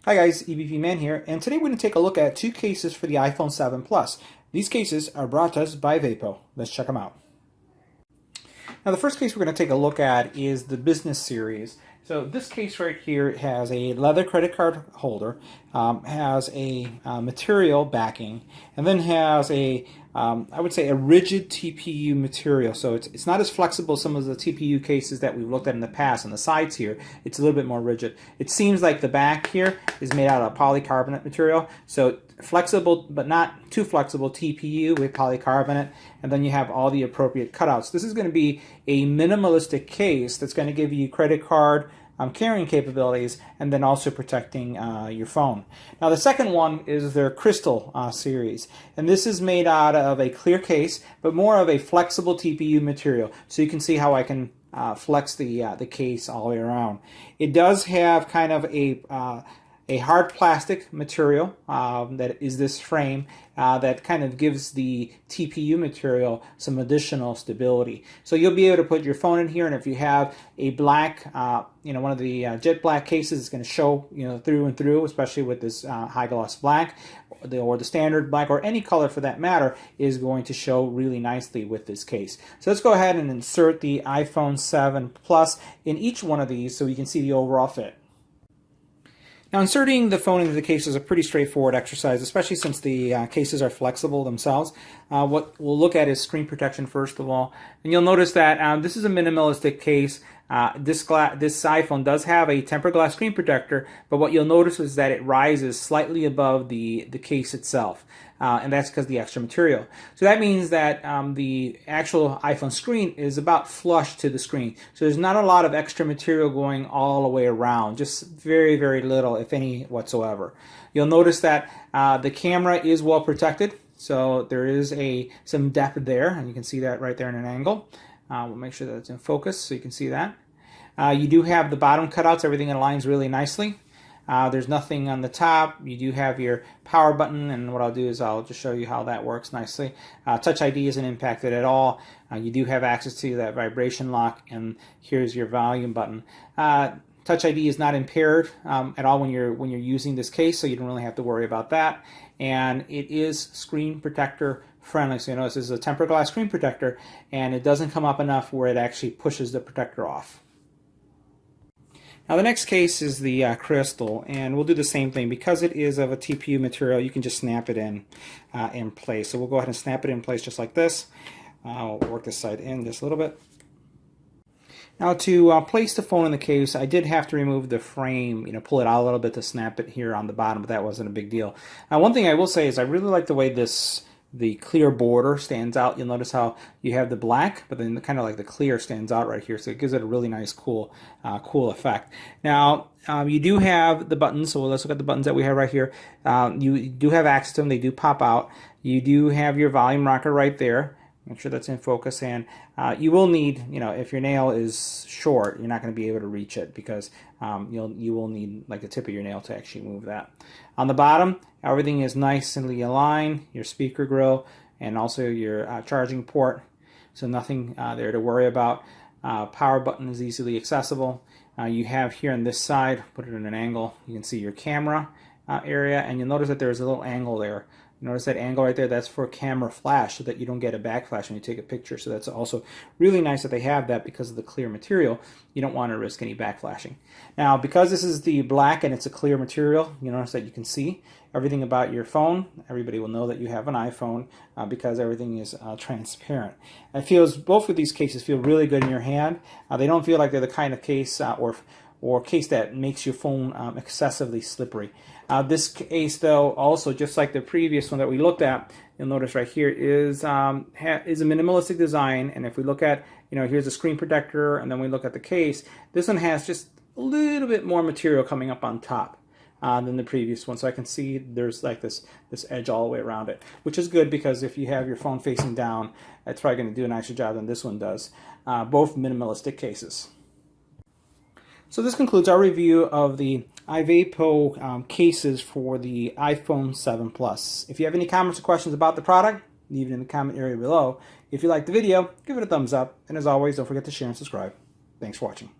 Hi guys, EBP Man here, and today we're going to take a look at two cases for the iPhone 7 Plus. These cases are brought to us by Vapo. Let's check them out. Now the first case we're going to take a look at is the Business Series. So this case right here has a leather credit card holder, has a material backing, and then has a I would say a rigid TPU material. So it's not as flexible as some of the TPU cases that we've looked at in the past. On the sides here, it's a little bit more rigid. It seems like the back here is made out of polycarbonate material. So flexible, but not too flexible TPU with polycarbonate. And then you have all the appropriate cutouts. This is going to be a minimalistic case that's going to give you credit card carrying capabilities, and then also protecting your phone. Now the second one is their Crystal series, and this is made out of a clear case, but more of a flexible TPU material. So you can see how I can flex the case all the way around. It does have kind of a hard plastic material that is this frame that kind of gives the TPU material some additional stability. So you'll be able to put your phone in here, and if you have a black, one of the jet black cases, it's going to show through and through, especially with this high gloss black, or the standard black, or any color for that matter, is going to show really nicely with this case. So let's go ahead and insert the iPhone 7 Plus in each one of these so you can see the overall fit. Now inserting the phone into the case is a pretty straightforward exercise, especially since the cases are flexible themselves. What we'll look at is screen protection first of all. And you'll notice that this is a minimalistic case. This iPhone does have a tempered glass screen protector, but what you'll notice is that it rises slightly above the case itself. And that's because of the extra material. So that means that the actual iPhone screen is about flush to the screen. So there's not a lot of extra material going all the way around, just very, very little, if any whatsoever. You'll notice that the camera is well protected, so there is some depth there, and you can see that right there in an angle. We'll make sure that it's in focus so you can see that. You do have the bottom cutouts, everything aligns really nicely. There's nothing on the top. You do have your power button, and what I'll do is I'll just show you how that works nicely. Touch ID isn't impacted at all. You do have access to that vibration lock, and here's your volume button. Touch ID is not impaired at all when you're using this case, so you don't really have to worry about that. And it is screen protector friendly. So you notice this is a tempered glass screen protector, and it doesn't come up enough where it actually pushes the protector off. Now the next case is the Crystal, and we'll do the same thing. Because it is of a TPU material, you can just snap it in place. So we'll go ahead and snap it in place just like this. I'll work this side in just a little bit. Now to place the phone in the case, I did have to remove the frame, pull it out a little bit to snap it here on the bottom, but that wasn't a big deal. Now one thing I will say is I really like the way the clear border stands out. You'll notice how you have the black, but then kind of like the clear stands out right here, so it gives it a really nice cool effect. Now you do have the buttons, so let's look at the buttons that we have right here. You do have access to them, they do pop out. You do have your volume rocker right there. Make sure that's in focus, and you will need, if your nail is short, you're not going to be able to reach it, because you will need like the tip of your nail to actually move that. On the bottom, everything is nicely aligned, your speaker grill, and also your charging port, so nothing there to worry about. Power button is easily accessible. You have here on this side, put it in an angle, you can see your camera area, and you'll notice that there's a little angle there. Notice that angle right there, that's for camera flash, so that you don't get a backflash when you take a picture. So that's also really nice that they have that because of the clear material. You don't want to risk any backflashing. Now, because this is the black and it's a clear material, you notice that you can see everything about your phone. Everybody will know that you have an iPhone because everything is transparent. Both of these cases feel really good in your hand. They don't feel like they're the kind of case or case that makes your phone excessively slippery. This case, though, also just like the previous one that we looked at, you'll notice right here is a minimalistic design. And if we look at, here's a screen protector, and then we look at the case, this one has just a little bit more material coming up on top than the previous one. So I can see there's like this edge all the way around it, which is good because if you have your phone facing down, it's probably going to do a nicer job than this one does. Both minimalistic cases. So this concludes our review of the iVapo cases for the iPhone 7 Plus. If you have any comments or questions about the product, leave it in the comment area below. If you liked the video, give it a thumbs up. And as always, don't forget to share and subscribe. Thanks for watching.